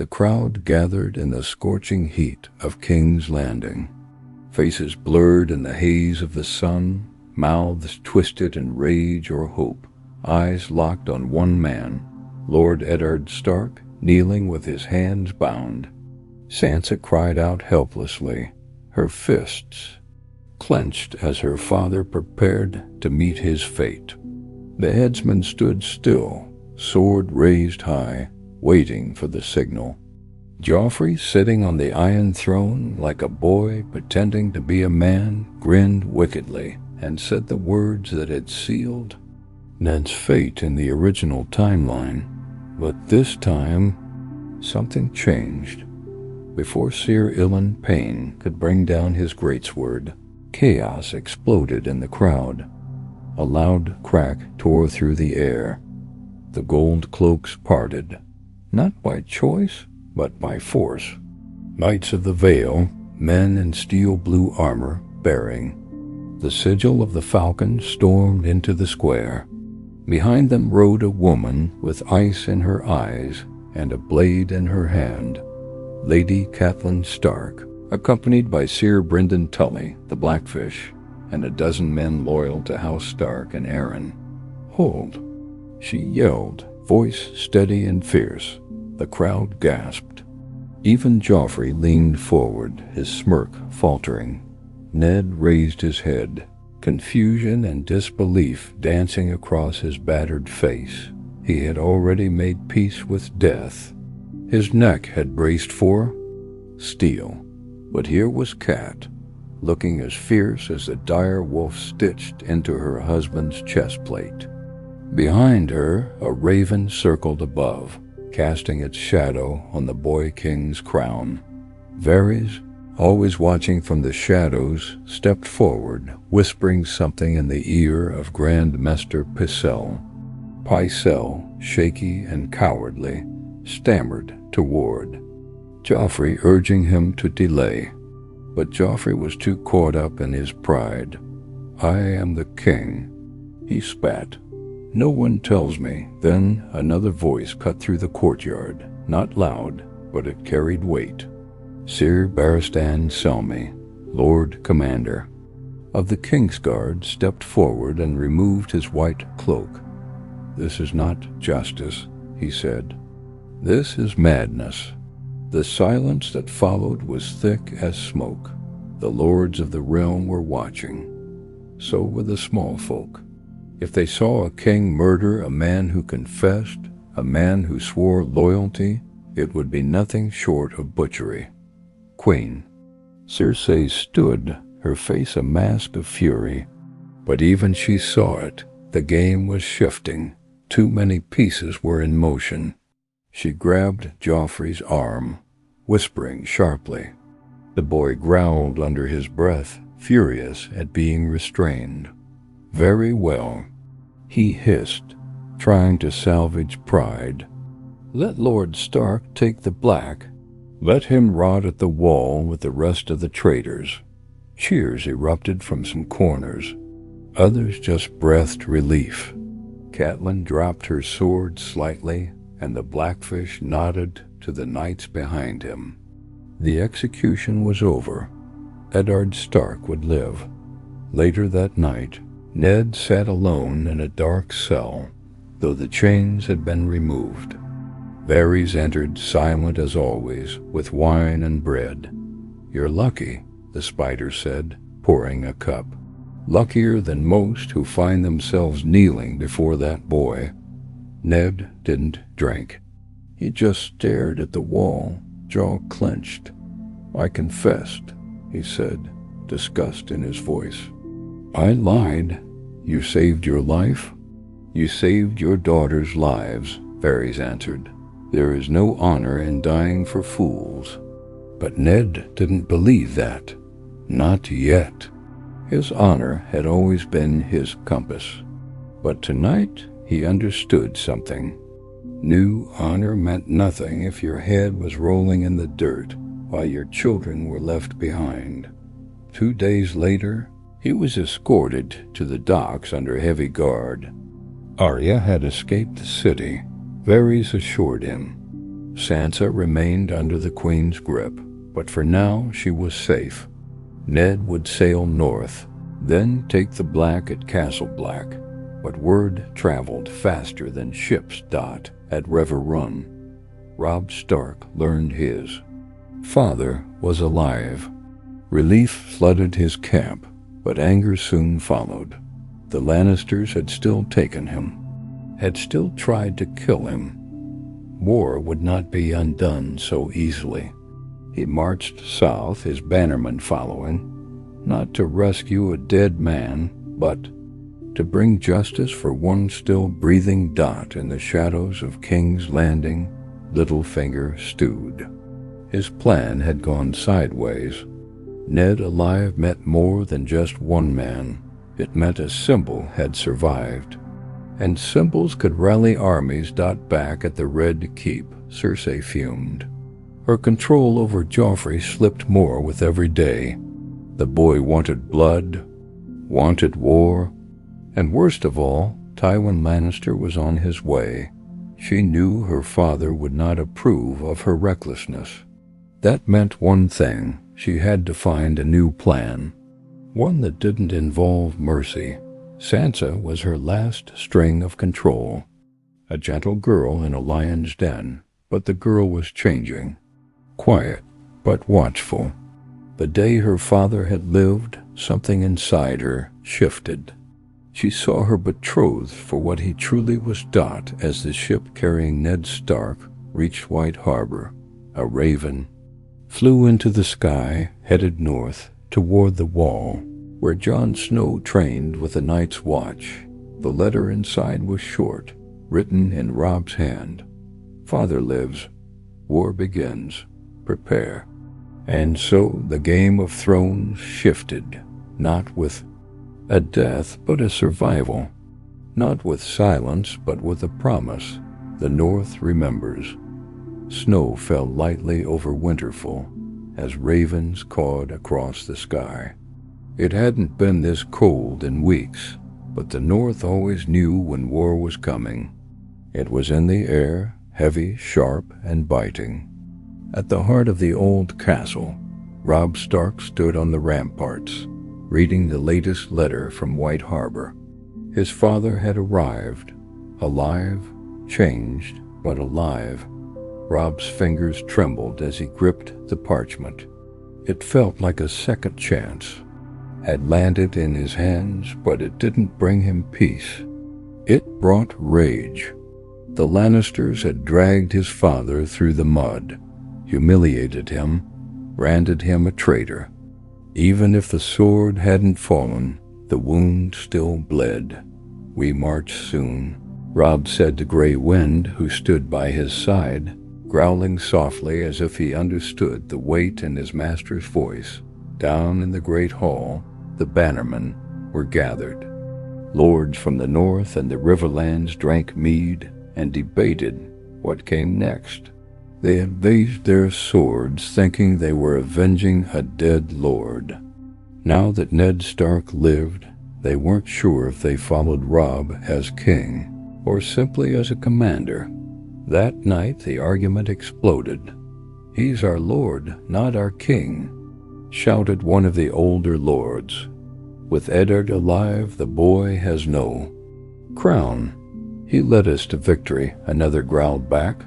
The crowd gathered in the scorching heat of King's Landing. Faces blurred in the haze of the sun, mouths twisted in rage or hope, eyes locked on one man, Lord Eddard Stark, kneeling with his hands bound. Sansa cried out helplessly, her fists clenched as her father prepared to meet his fate. The headsman stood still, sword raised high, waiting for the signal. Joffrey, sitting on the Iron Throne like a boy pretending to be a man, grinned wickedly and said the words that had sealed Ned's fate in the original timeline. But this time, something changed. Before Sir Ilyn Payne could bring down his greatsword, chaos exploded in the crowd. A loud crack tore through the air. The gold cloaks parted, not by choice, but by force. Knights of the Vale, men in steel-blue armor, bearing the sigil of the Falcon, stormed into the square. Behind them rode a woman with ice in her eyes and a blade in her hand, Lady Catelyn Stark, accompanied by Sir Brynden Tully, the Blackfish, and a dozen men loyal to House Stark and Arryn. "Hold!" she yelled, voice steady and fierce. The crowd gasped. Even Joffrey leaned forward, his smirk faltering. Ned raised his head, confusion and disbelief dancing across his battered face. He had already made peace with death. His neck had braced for steel. But here was Cat, looking as fierce as the dire wolf stitched into her husband's chest plate. Behind her, a raven circled above, casting its shadow on the boy king's crown. Varys, always watching from the shadows, stepped forward, whispering something in the ear of Grand Maester Pycelle. Pycelle, shaky and cowardly, stammered toward Joffrey, urging him to delay. But Joffrey was too caught up in his pride. "I am the king," he spat. "No one tells me." Then another voice cut through the courtyard, not loud, but it carried weight. Sir Barristan Selmy, Lord Commander of the Kingsguard, stepped forward and removed his white cloak. "This is not justice," he said. "This is madness." The silence that followed was thick as smoke. The lords of the realm were watching. So were the small folk. If they saw a king murder a man who confessed, a man who swore loyalty, it would be nothing short of butchery. "Queen." Cersei stood, her face a mask of fury. But even she saw it. The game was shifting. Too many pieces were in motion. She grabbed Joffrey's arm, whispering sharply. The boy growled under his breath, furious at being restrained. "Very well," he hissed, trying to salvage pride. "Let Lord Stark take the black. Let him rot at the wall with the rest of the traitors." Cheers erupted from some corners. Others just breathed relief. Catelyn dropped her sword slightly, and the Blackfish nodded to the knights behind him. The execution was over. Eddard Stark would live. Later that night, Ned sat alone in a dark cell, though the chains had been removed. Varys entered, silent as always, with wine and bread. "You're lucky," the spider said, pouring a cup. "Luckier than most who find themselves kneeling before that boy." Ned didn't drink. He just stared at the wall, jaw clenched. "I confessed," he said, disgust in his voice. "I lied. You saved your life?" "You saved your daughters' lives," Varys answered. "There is no honor in dying for fools." But Ned didn't believe that. Not yet. His honor had always been his compass. But tonight he understood something. New honor meant nothing if your head was rolling in the dirt while your children were left behind. 2 days later, he was escorted to the docks under heavy guard. Arya had escaped the city, Varys assured him. Sansa remained under the Queen's grip, but for now she was safe. Ned would sail north, then take the Black at Castle Black, but word traveled faster than ships at River Run. Robb Stark learned his father was alive. Relief flooded his camp, but anger soon followed. The Lannisters had still taken him, had still tried to kill him. War would not be undone so easily. He marched south, his bannermen following, not to rescue a dead man, but to bring justice for one still breathing dot in the shadows of King's Landing. Littlefinger stewed. His plan had gone sideways. Ned alive meant more than just one man. It meant a symbol had survived. And symbols could rally armies. Back at the Red Keep, Cersei fumed. Her control over Joffrey slipped more with every day. The boy wanted blood, wanted war, and worst of all, Tywin Lannister was on his way. She knew her father would not approve of her recklessness. That meant one thing: she had to find a new plan, one that didn't involve mercy. Sansa was her last string of control. A gentle girl in a lion's den, but the girl was changing. Quiet, but watchful. The day her father had lived, something inside her shifted. She saw her betrothed for what he truly was. As the ship carrying Ned Stark reached White Harbor, a raven flew into the sky, headed north toward the Wall, where Jon Snow trained with the Night's Watch. The letter inside was short, written in Robb's hand. Father lives. War begins. Prepare. And so the Game of Thrones shifted, not with a death, but a survival. Not with silence, but with a promise. The North remembers. Snow fell lightly over Winterfell as ravens cawed across the sky. It hadn't been this cold in weeks, but the North always knew when war was coming. It was in the air, heavy, sharp, and biting. At the heart of the old castle, Robb Stark stood on the ramparts, reading the latest letter from White Harbor. His father had arrived, alive, changed, but alive. Robb's fingers trembled as he gripped the parchment. It felt like a second chance had landed in his hands, but it didn't bring him peace. It brought rage. The Lannisters had dragged his father through the mud, humiliated him, branded him a traitor. Even if the sword hadn't fallen, the wound still bled. We march soon, Robb said to Grey Wind, who stood by his side, growling softly as if he understood the weight in his master's voice. Down in the great hall, the bannermen were gathered. Lords from the north and the riverlands drank mead and debated what came next. They had raised their swords, thinking they were avenging a dead lord. Now that Ned Stark lived, they weren't sure if they followed Robb as king, or simply as a commander. That night the argument exploded. "He's our lord, not our king," shouted one of the older lords. "With Eddard alive, the boy has no crown. He led us to victory," another growled back.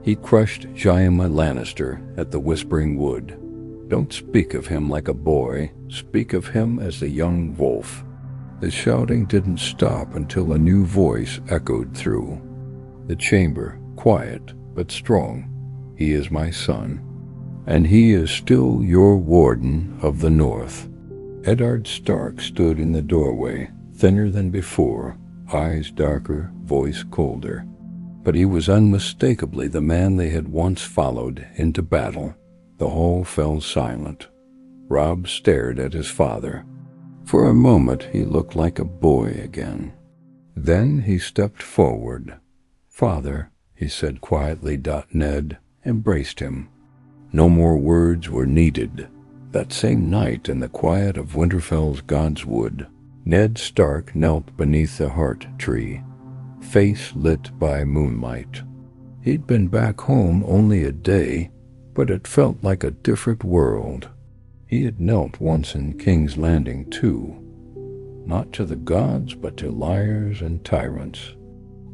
"He crushed Jaime Lannister at the Whispering Wood. Don't speak of him like a boy. Speak of him as the young wolf." The shouting didn't stop until a new voice echoed through the chamber, quiet but strong. "He is my son, and he is still your warden of the North." Eddard Stark stood in the doorway, thinner than before, eyes darker, voice colder. But he was unmistakably the man they had once followed into battle. The hall fell silent. Robb stared at his father. For a moment he looked like a boy again. Then he stepped forward. "Father," he said quietly. Ned embraced him. No more words were needed. That same night in the quiet of Winterfell's Godswood, Ned Stark knelt beneath the heart tree, face lit by moonlight. He'd been back home only a day, but it felt like a different world. He had knelt once in King's Landing too, not to the gods but to liars and tyrants.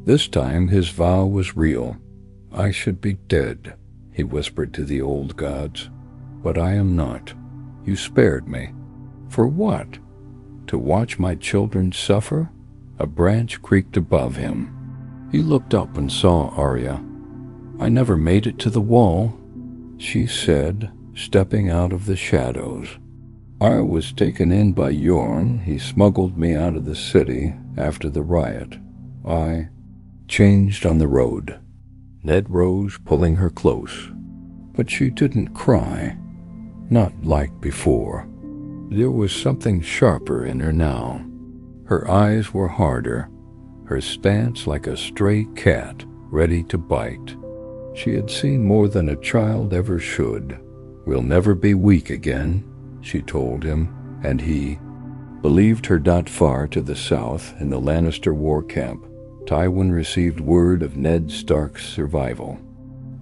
This time his vow was real. I should be dead, he whispered to the old gods, but I am not. You spared me. For what? To watch my children suffer? A branch creaked above him. He looked up and saw Arya. I never made it to the wall, she said, stepping out of the shadows. I was taken in by Yorn. He smuggled me out of the city after the riot. I changed on the road. Ned rose, pulling her close. But she didn't cry, not like before. There was something sharper in her now. Her eyes were harder, her stance like a stray cat ready to bite. She had seen more than a child ever should. We'll never be weak again, she told him, and he believed her. Not far to the south, in the Lannister war camp, Tywin received word of Ned Stark's survival.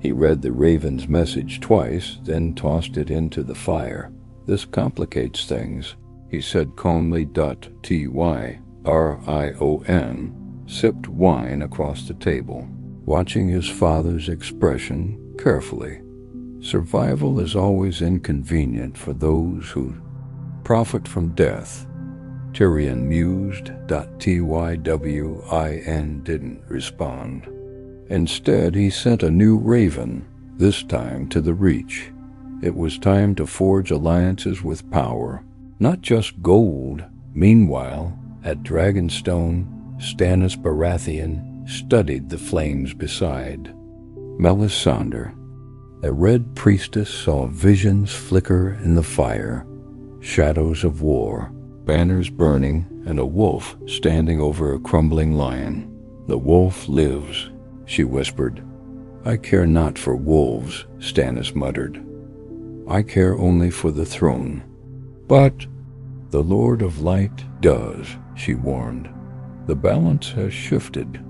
He read the Raven's message twice, then tossed it into the fire. This complicates things, he said calmly. Tyrion sipped wine across the table, watching his father's expression carefully. Survival is always inconvenient for those who profit from death, Tyrion mused. Tywin didn't respond. Instead, he sent a new raven, this time to the Reach. It was time to forge alliances with power, not just gold. Meanwhile, at Dragonstone, Stannis Baratheon studied the flames beside. Melisandre, a red priestess, saw visions flicker in the fire, shadows of war, banners burning, and a wolf standing over a crumbling lion. The wolf lives, she whispered. I care not for wolves, Stannis muttered. I care only for the throne. But the Lord of Light does, she warned. The balance has shifted.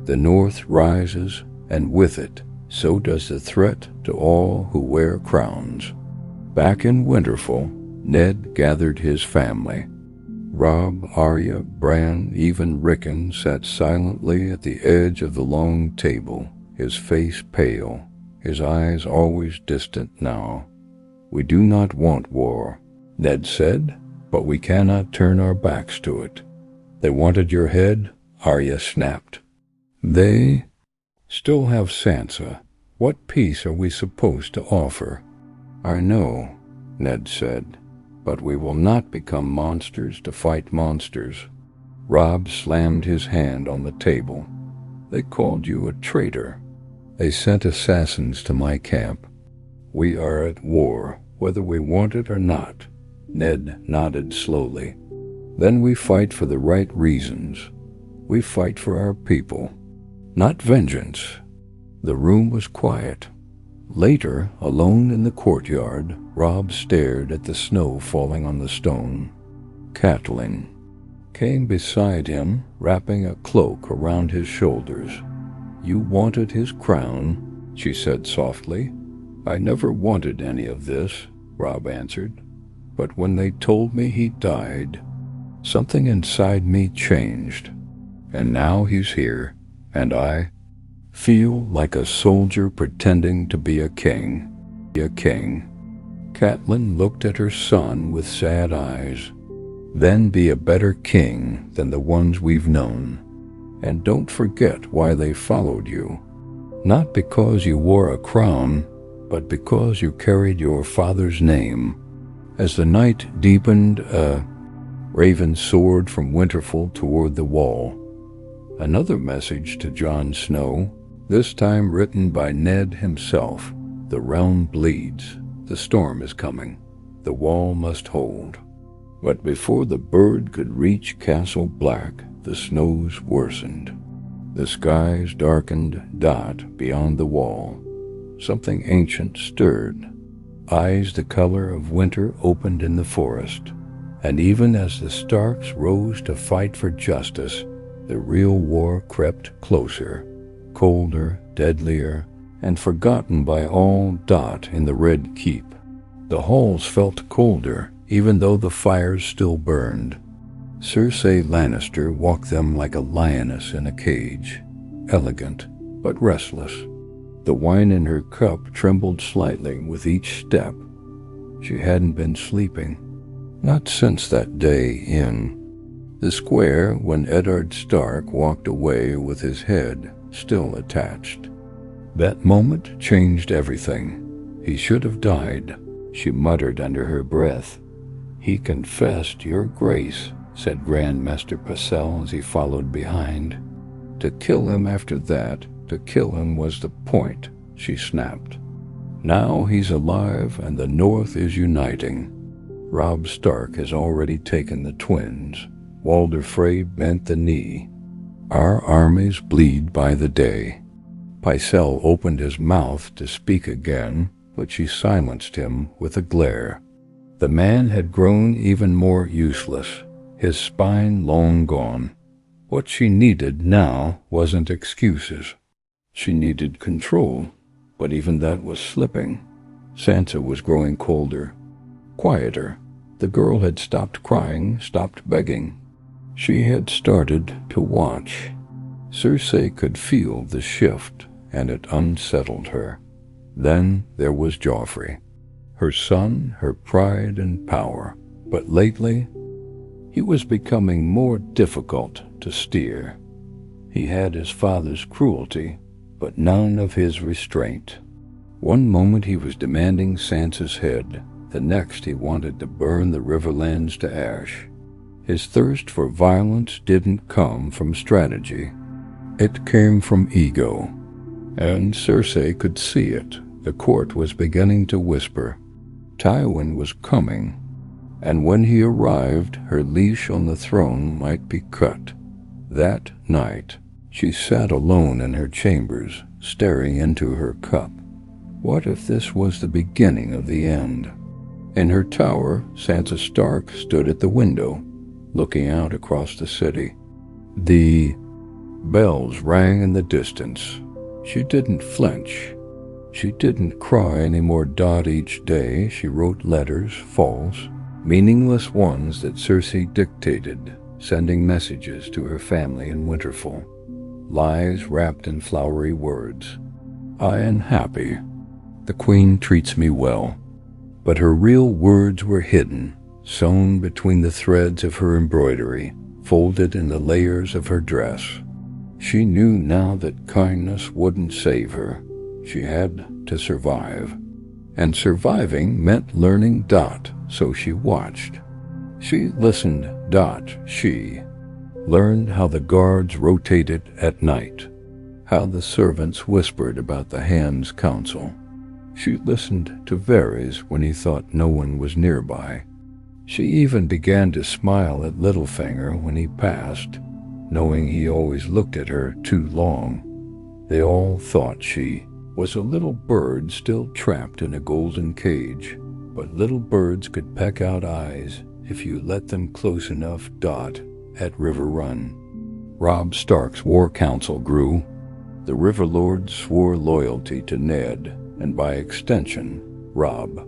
The north rises, and with it, so does the threat to all who wear crowns. Back in Winterfell, Ned gathered his family. Robb, Arya, Bran, even Rickon sat silently at the edge of the long table, his face pale, his eyes always distant now. We do not want war, Ned said, but we cannot turn our backs to it. They wanted your head, Arya snapped. They still have Sansa. What peace are we supposed to offer? I know, Ned said, but we will not become monsters to fight monsters. Robb slammed his hand on the table. They called you a traitor. They sent assassins to my camp. We are at war, whether we want it or not. Ned nodded slowly. Then we fight for the right reasons. We fight for our people, not vengeance. The room was quiet. Later, alone in the courtyard, Robb stared at the snow falling on the stone. Catelyn came beside him, wrapping a cloak around his shoulders. You wanted his crown, she said softly. I never wanted any of this, Robb answered. But when they told me he died, something inside me changed. And now he's here, and I feel like a soldier pretending to be a king. Catelyn looked at her son with sad eyes. Then be a better king than the ones we've known. And don't forget why they followed you. Not because you wore a crown, but because you carried your father's name. As the night deepened, a raven soared from Winterfell toward the wall. Another message to Jon Snow, this time written by Ned himself. The realm bleeds. The storm is coming. The wall must hold. But before the bird could reach Castle Black, the snows worsened. The skies darkened. Beyond the wall, something ancient stirred. Eyes the color of winter opened in the forest. And even as the Starks rose to fight for justice, the real war crept closer, colder, deadlier, and forgotten by all Dot in the Red Keep. The halls felt colder, even though the fires still burned. Cersei Lannister walked them like a lioness in a cage, elegant but restless. The wine in her cup trembled slightly with each step. She hadn't been sleeping, not since that day in the square when Eddard Stark walked away with his head still attached. That moment changed everything. He should have died, she muttered under her breath. He confessed, Your Grace, said Grand Maester Pycelle as he followed behind. To kill him after that, to kill him was the point, she snapped. Now he's alive and the North is uniting. Robb Stark has already taken the twins. Walder Frey bent the knee. Our armies bleed by the day. Pycelle opened his mouth to speak again, but she silenced him with a glare. The man had grown even more useless, his spine long gone. What she needed now wasn't excuses. She needed control, but even that was slipping. Sansa was growing colder, quieter. The girl had stopped crying, stopped begging. She had started to watch. Cersei could feel the shift, and it unsettled her. Then there was Joffrey, her son, her pride and power. But lately, he was becoming more difficult to steer. He had his father's cruelty, but none of his restraint. One moment he was demanding Sansa's head, the next he wanted to burn the Riverlands to ash. His thirst for violence didn't come from strategy. It came from ego. And Cersei could see it. The court was beginning to whisper. Tywin was coming, and when he arrived, her leash on the throne might be cut. That night, she sat alone in her chambers, staring into her cup. What if this was the beginning of the end? In her tower, Sansa Stark stood at the window, looking out across the city. The bells rang in the distance. She didn't flinch. She didn't cry any more. Each day she wrote letters, false, meaningless ones that Cersei dictated, sending messages to her family in Winterfell. Lies wrapped in flowery words. I am happy. The Queen treats me well. But her real words were hidden, sewn between the threads of her embroidery, folded in the layers of her dress. She knew now that kindness wouldn't save her. She had to survive. And surviving meant learning Dot, so she watched. She listened. She learned how the guards rotated at night, how the servants whispered about the Hand's council. She listened to Varys when he thought no one was nearby. She even began to smile at Littlefinger when he passed, knowing he always looked at her too long. They all thought she was a little bird still trapped in a golden cage, but little birds could peck out eyes if you let them close enough. At River Run, Robb Stark's war council grew. The River Lords swore loyalty to Ned, and by extension, Robb,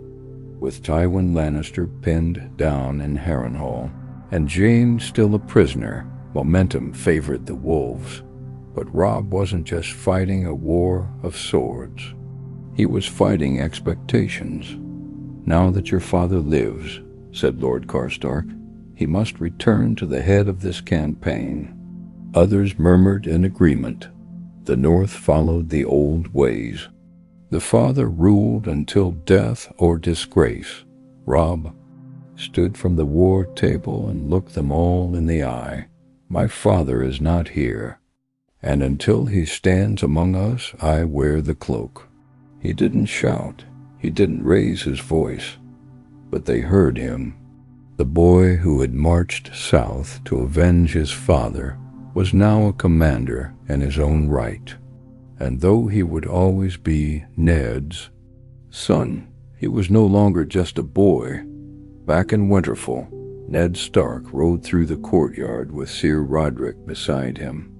with Tywin Lannister pinned down in Harrenhal, and Jaime still a prisoner. Momentum favored the wolves, but Robb wasn't just fighting a war of swords. He was fighting expectations. Now that your father lives, said Lord Karstark, he must return to the head of this campaign. Others murmured in agreement. The North followed the old ways. The father ruled until death or disgrace. Robb stood from the war table and looked them all in the eye. My father is not here, and until he stands among us, I wear the cloak. He didn't shout, he didn't raise his voice, but they heard him. The boy who had marched south to avenge his father was now a commander in his own right, and though he would always be Ned's son, he was no longer just a boy. Back in Winterfell, Ned Stark rode through the courtyard with Ser Roderick beside him.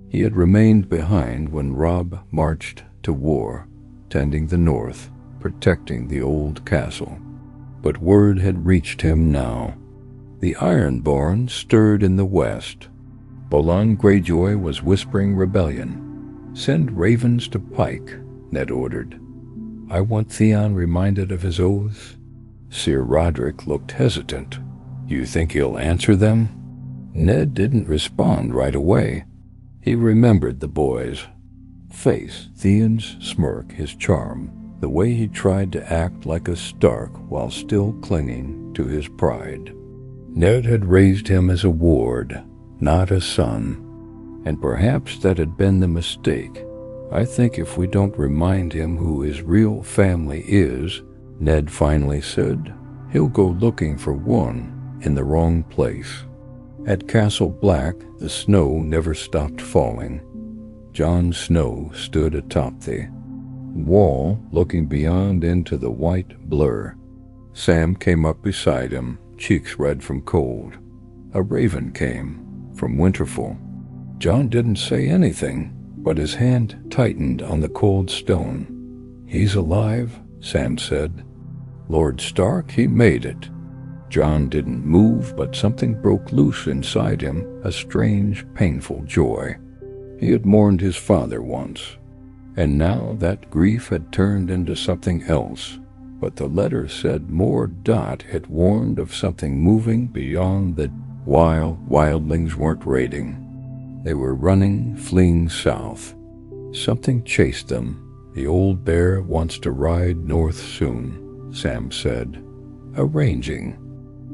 He had remained behind when Robb marched to war, tending the north, protecting the old castle. But word had reached him now. The Ironborn stirred in the west. Bolon Greyjoy was whispering rebellion. "Send ravens to Pike," Ned ordered. "I want Theon reminded of his oaths." Sir Roderick looked hesitant. "You think he'll answer them?" Ned didn't respond right away. He remembered the boy's face, Theon's smirk, his charm, the way he tried to act like a Stark while still clinging to his pride. Ned had raised him as a ward, not a son, and perhaps that had been the mistake. "I think if we don't remind him who his real family is," Ned finally said, "he'll go looking for one in the wrong place." At Castle Black, the snow never stopped falling. Jon Snow stood atop the wall, looking beyond into the white blur. Sam came up beside him, cheeks red from cold. A raven came from Winterfell. Jon didn't say anything, but his hand tightened on the cold stone. "He's alive," Sam said. "Lord Stark, he made it." Jon didn't move, but something broke loose inside him, a strange, painful joy. He had mourned his father once, and now that grief had turned into something else. But the letter said more. It warned of something moving beyond the wildlings weren't raiding. They were running, fleeing south. Something chased them. "The old bear wants to ride north soon," Sam said. "Arranging.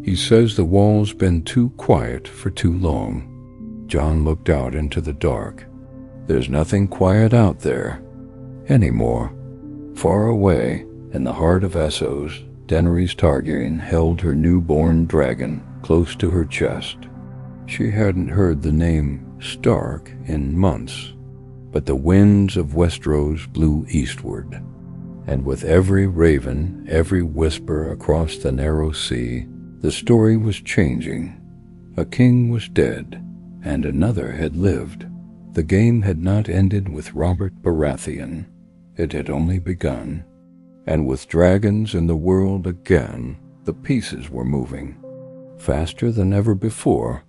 He says the wall's been too quiet for too long." Jon looked out into the dark. "There's nothing quiet out there anymore." Far away, in the heart of Essos, Daenerys Targaryen held her newborn dragon close to her chest. She hadn't heard the name Stark in months, but the winds of Westeros blew eastward, and with every raven, every whisper across the narrow sea, the story was changing. A king was dead, and another had lived. The game had not ended with Robert Baratheon. It had only begun. And with dragons in the world again, the pieces were moving, faster than ever before.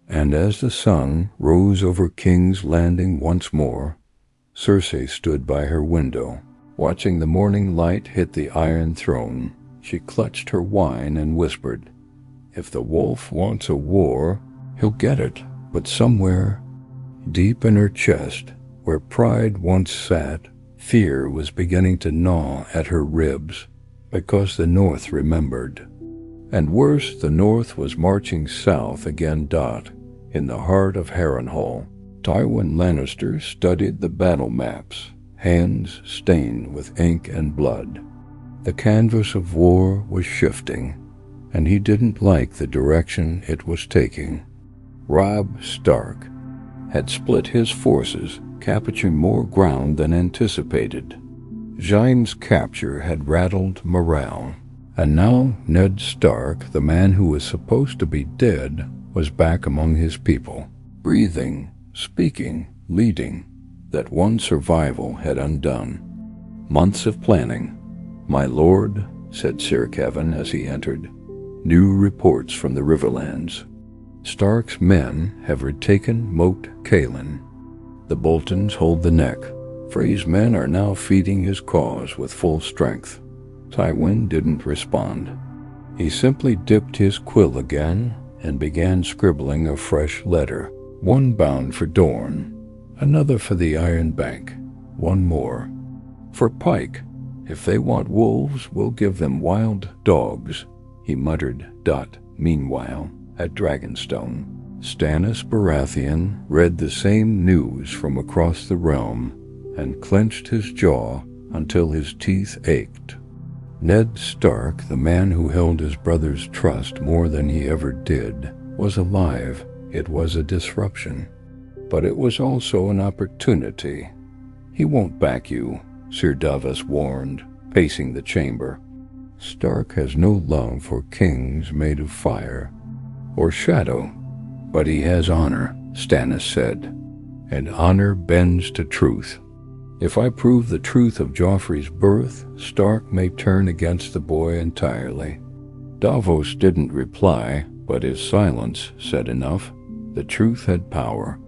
And as the sun rose over King's Landing once more, Cersei stood by her window, watching the morning light hit the Iron Throne. She clutched her wine and whispered, "If the wolf wants a war, he'll get it." But somewhere, deep in her chest, where pride once sat, fear was beginning to gnaw at her ribs, because the North remembered. And worse, the North was marching south again. In the heart of Harrenhal, Tywin Lannister studied the battle maps, hands stained with ink and blood. The canvas of war was shifting, and he didn't like the direction it was taking. Robb Stark had split his forces, capturing more ground than anticipated. Jaime's capture had rattled morale, and now Ned Stark, the man who was supposed to be dead, was back among his people, breathing, speaking, leading. That one survival had undone months of planning. "My lord," said Sir Kevin as he entered, "new reports from the Riverlands. Stark's men have retaken Moat Cailin. The Boltons hold the neck. Frey's men are now feeding his cause with full strength." Tywin didn't respond. He simply dipped his quill again and began scribbling a fresh letter. One bound for Dorne, another for the Iron Bank, one more for Pike. "If they want wolves, we'll give them wild dogs," he muttered. Meanwhile, at Dragonstone, Stannis Baratheon read the same news from across the realm and clenched his jaw until his teeth ached. Ned Stark, the man who held his brother's trust more than he ever did, was alive. It was a disruption, but it was also an opportunity. "He won't back you," Sir Davos warned, pacing the chamber. "Stark has no love for kings made of fire or shadow, but he has honor," Stannis said, "and honor bends to truth." If I prove the truth of Joffrey's birth, Stark may turn against the boy entirely. Davos didn't reply, but his silence said enough. The truth had power,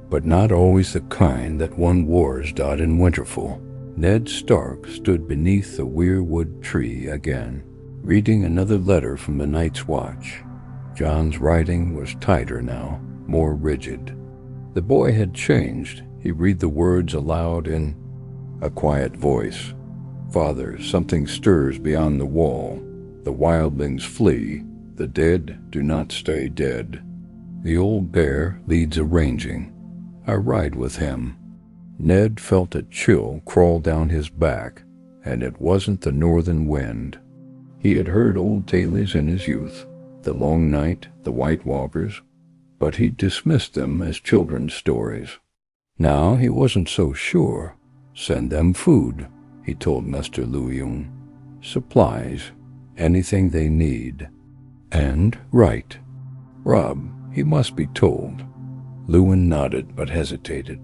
but not always the kind that won wars. In Winterfell, Ned Stark stood beneath the weirwood tree again, reading another letter from the Night's Watch. Jon's writing was tighter now, more rigid. The boy had changed. He read the words aloud in a quiet voice. "Father, something stirs beyond the wall. The wildlings flee. The dead do not stay dead. The old bear leads a ranging. I ride with him." Ned felt a chill crawl down his back, and it wasn't the northern wind. He had heard old tales in his youth, the long night, the white walkers, but he dismissed them as children's stories. Now he wasn't so sure. "Send them food," he told Mr. Luyon. "Supplies, anything they need. And write. Robb, he must be told." Luyon nodded but hesitated.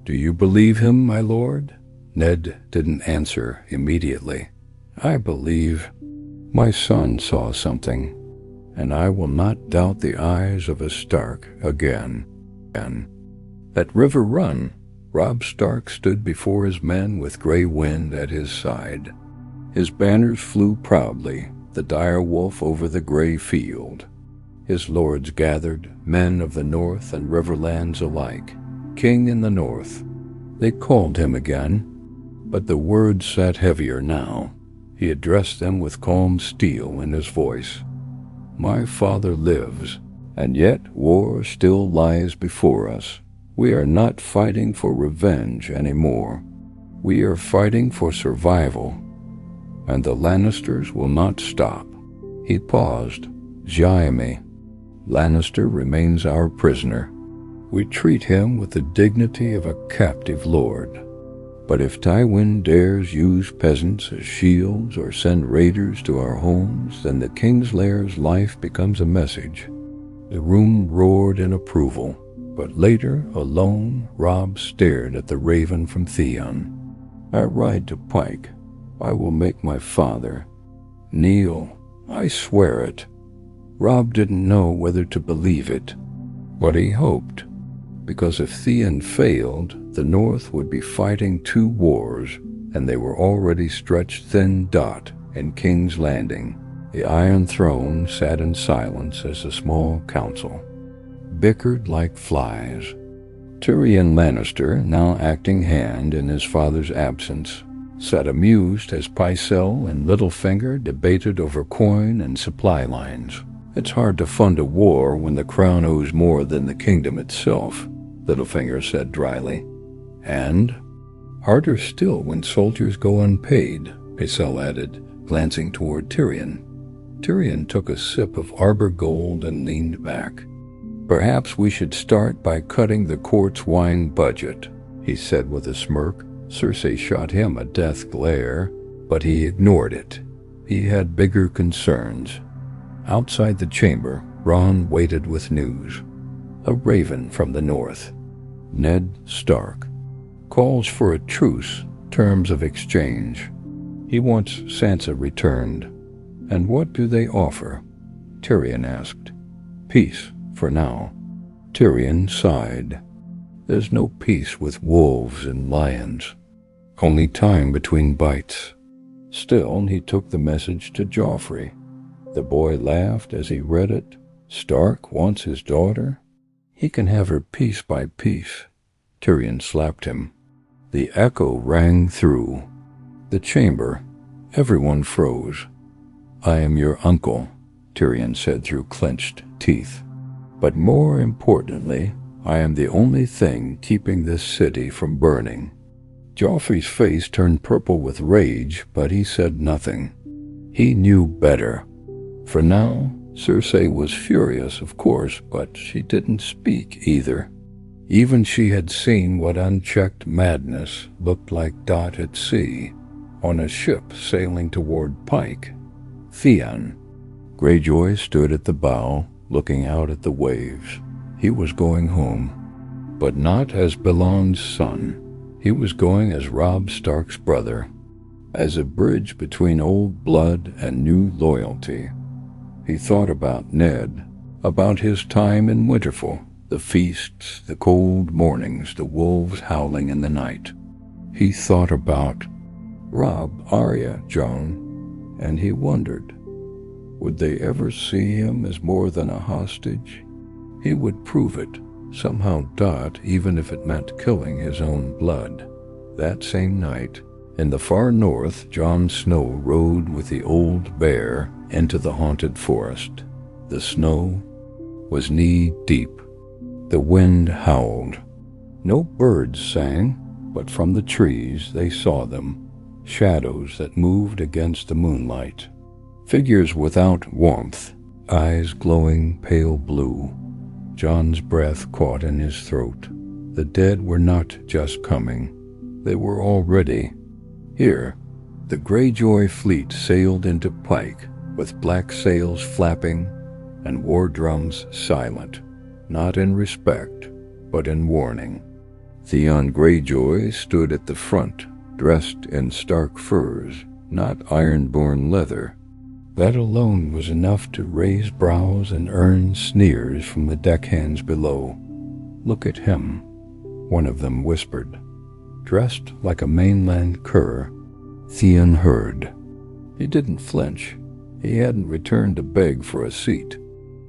"Do you believe him, my lord?" Ned didn't answer immediately. "I believe. My son saw something, and I will not doubt the eyes of a Stark again." At River Run, Robb Stark stood before his men with Grey Wind at his side. His banners flew proudly, the dire wolf over the grey field. His lords gathered, men of the north and riverlands alike, king in the north. They called him again, but the words sat heavier now. He addressed them with calm steel in his voice. "My father lives, and yet war still lies before us. We are not fighting for revenge anymore. We are fighting for survival, and the Lannisters will not stop." He paused. "Jaime Lannister remains our prisoner. We treat him with the dignity of a captive lord. But if Tywin dares use peasants as shields or send raiders to our homes, then the Kingslaire's life becomes a message." The room roared in approval, but later, alone, Robb stared at the raven from Theon. "I ride to Pike. I will make my father kneel. I swear it." Robb didn't know whether to believe it, but he hoped, because if Theon failed, the North would be fighting two wars, and they were already stretched thin in King's Landing. The Iron Throne sat in silence as the small council bickered like flies. Tyrion Lannister, now acting hand in his father's absence, sat amused as Pycelle and Littlefinger debated over coin and supply lines. "It's hard to fund a war when the crown owes more than the kingdom itself," Littlefinger said dryly. "And harder still when soldiers go unpaid," Pycelle added, glancing toward Tyrion. Tyrion took a sip of Arbor Gold and leaned back. "Perhaps we should start by cutting the court's wine budget," he said with a smirk. Cersei shot him a death glare, but he ignored it. He had bigger concerns. Outside the chamber, Ron waited with news. A raven from the north. Ned Stark calls for a truce, terms of exchange. He wants Sansa returned. "And what do they offer?" Tyrion asked. "Peace, for now." Tyrion sighed. "There's no peace with wolves and lions. Only time between bites." Still, he took the message to Joffrey. The boy laughed as he read it. "Stark wants his daughter? He can have her piece by piece." Tyrion slapped him. The echo rang through the chamber. Everyone froze. "I am your uncle," Tyrion said through clenched teeth. "But more importantly, I am the only thing keeping this city from burning." Joffrey's face turned purple with rage, but he said nothing. He knew better. For now, Cersei was furious, of course, but she didn't speak either. Even she had seen what unchecked madness looked like at sea, on a ship sailing toward Pike. Theon. Greyjoy stood at the bow, looking out at the waves. He was going home, but not as Belon's son. He was going as Robb Stark's brother, as a bridge between old blood and new loyalty. He thought about Ned, about his time in Winterfell, the feasts, the cold mornings, the wolves howling in the night. He thought about Robb, Arya, Jon, and he wondered, would they ever see him as more than a hostage? He would prove it, somehow dot, even if it meant killing his own blood. That same night, in the far north, Jon Snow rode with the old bear into the haunted forest. The snow was knee-deep. The wind howled. No birds sang, but from the trees they saw them, shadows that moved against the moonlight. Figures without warmth, eyes glowing pale blue. Jon's breath caught in his throat. The dead were not just coming. They were already here. The Greyjoy fleet sailed into Pike, with black sails flapping and war drums silent, not in respect, but in warning. Theon Greyjoy stood at the front, dressed in Stark furs, not ironborn leather. That alone was enough to raise brows and earn sneers from the deckhands below. "Look at him," one of them whispered. Dressed like a mainland cur, Theon heard. He didn't flinch. He hadn't returned to beg for a seat.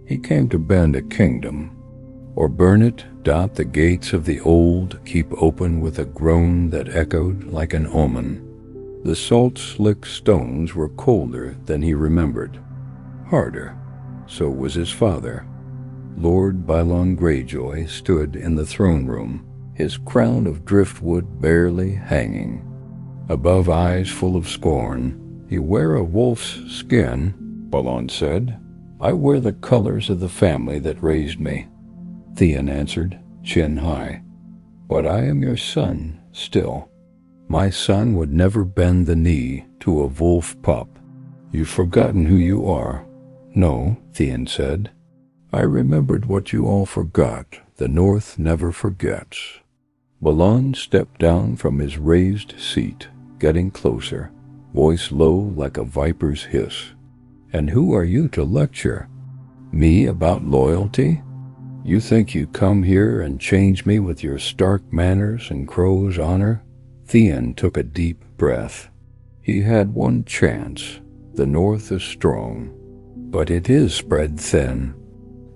He came to bend a kingdom, or burn it, dot the gates of the old, keep open with a groan that echoed like an omen. The salt-slick stones were colder than he remembered. Harder. So was his father. Lord Balon Greyjoy stood in the throne room, his crown of driftwood barely hanging. Above eyes full of scorn, "You wear a wolf's skin," Balon said. "I wear the colors of the family that raised me," Theon answered, chin high. "But I am your son, still. My son would never bend the knee to a wolf pup." "You've forgotten who you are." "No," Theon said. "I remembered what you all forgot. The North never forgets." Balon stepped down from his raised seat, getting closer, voice low like a viper's hiss. "And who are you to lecture me about loyalty? You think you come here and change me with your Stark manners and crow's honor?" Theon took a deep breath. He had one chance. The North is strong, but it is spread thin.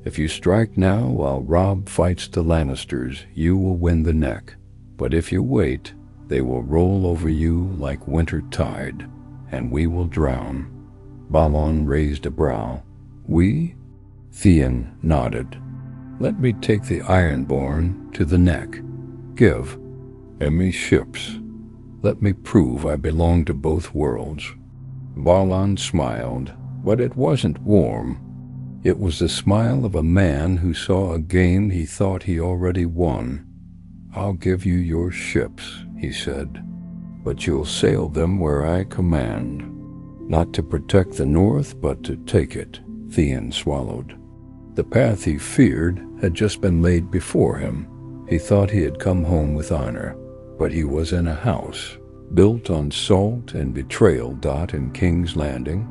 If you strike now while Robb fights the Lannisters, you will win the neck. But if you wait, they will roll over you like winter tide, and we will drown. Balon raised a brow. "We?" Theon nodded. "Let me take the Ironborn to the neck. Give me ships. Let me prove I belong to both worlds." Balon smiled, but it wasn't warm. It was the smile of a man who saw a game he thought he already won. "I'll give you your ships," he said, "but you'll sail them where I command. Not to protect the North, but to take it." Theon swallowed. The path he feared had just been laid before him. He thought he had come home with honor, but he was in a house, built on salt and betrayal dot in King's Landing.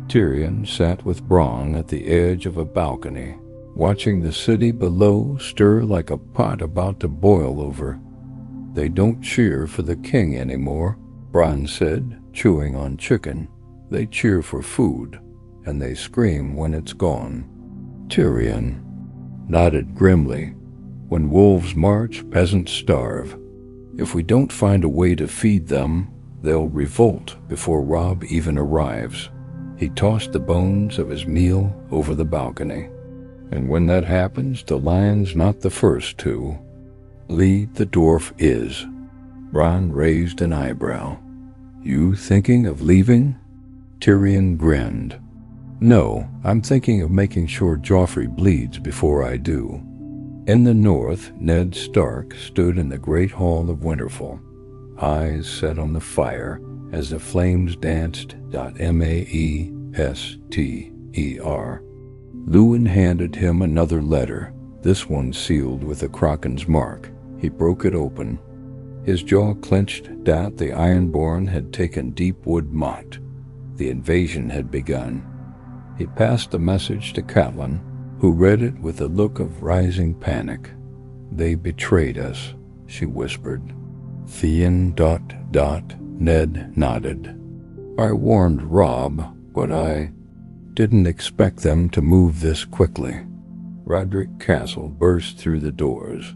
Tyrion sat with Bronn at the edge of a balcony, watching the city below stir like a pot about to boil over. "They don't cheer for the king anymore," Bronn said, chewing on chicken. "They cheer for food, and they scream when it's gone." Tyrion nodded grimly. "When wolves march, peasants starve. If we don't find a way to feed them, they'll revolt before Robb even arrives." He tossed the bones of his meal over the balcony. "And when that happens, the lion's not the first to. Lead the dwarf is." Bronn raised an eyebrow. "You thinking of leaving?" Tyrion grinned. "No, I'm thinking of making sure Joffrey bleeds before I do." In the north, Ned Stark stood in the great hall of Winterfell, eyes set on the fire as the flames danced. Maester. Lewin handed him another letter, this one sealed with the Kraken's mark. He broke it open. His jaw clenched that the Ironborn had taken Deepwood Mont. The invasion had begun. He passed the message to Catelyn, who read it with a look of rising panic. "They betrayed us," she whispered. Theon ... Ned nodded. "I warned Robb, but I didn't expect them to move this quickly." Roderick Castle burst through the doors.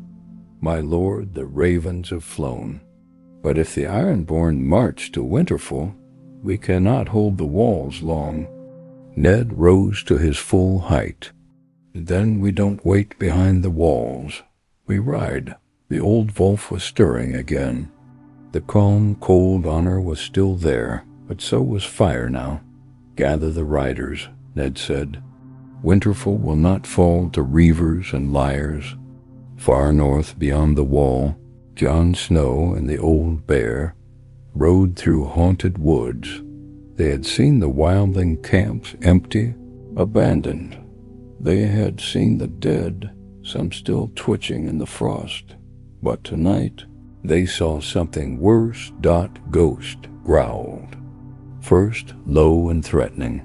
"My lord, the ravens have flown. But if the Ironborn march to Winterfell, we cannot hold the walls long." Ned rose to his full height. "Then we don't wait behind the walls. We ride." The old wolf was stirring again. The calm, cold honor was still there, but so was fire now. "Gather the riders," Ned said. "Winterfell will not fall to reavers and liars." Far north beyond the wall, Jon Snow and the old bear rode through haunted woods. They had seen the wildling camps empty, abandoned. They had seen the dead, some still twitching in the frost. But tonight, they saw something worse. Ghost growled. First low and threatening.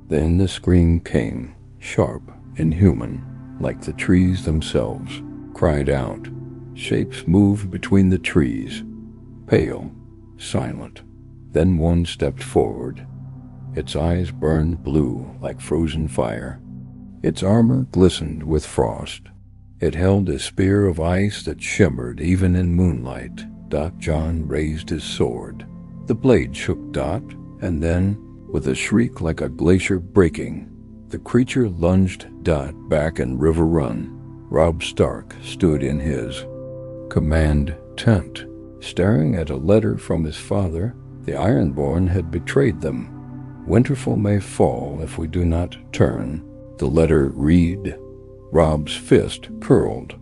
Then the scream came, sharp and human, like the trees themselves, cried out. Shapes moved between the trees, pale, silent. Then one stepped forward. Its eyes burned blue like frozen fire. Its armor glistened with frost. It held a spear of ice that shimmered even in moonlight. Jon raised his sword. The blade shook and then, with a shriek like a glacier breaking, the creature lunged back in River Run. Robb Stark stood in his command tent, staring at a letter from his father. The Ironborn had betrayed them. "Winterfell may fall if we do not turn," the letter read. Robb's fist curled.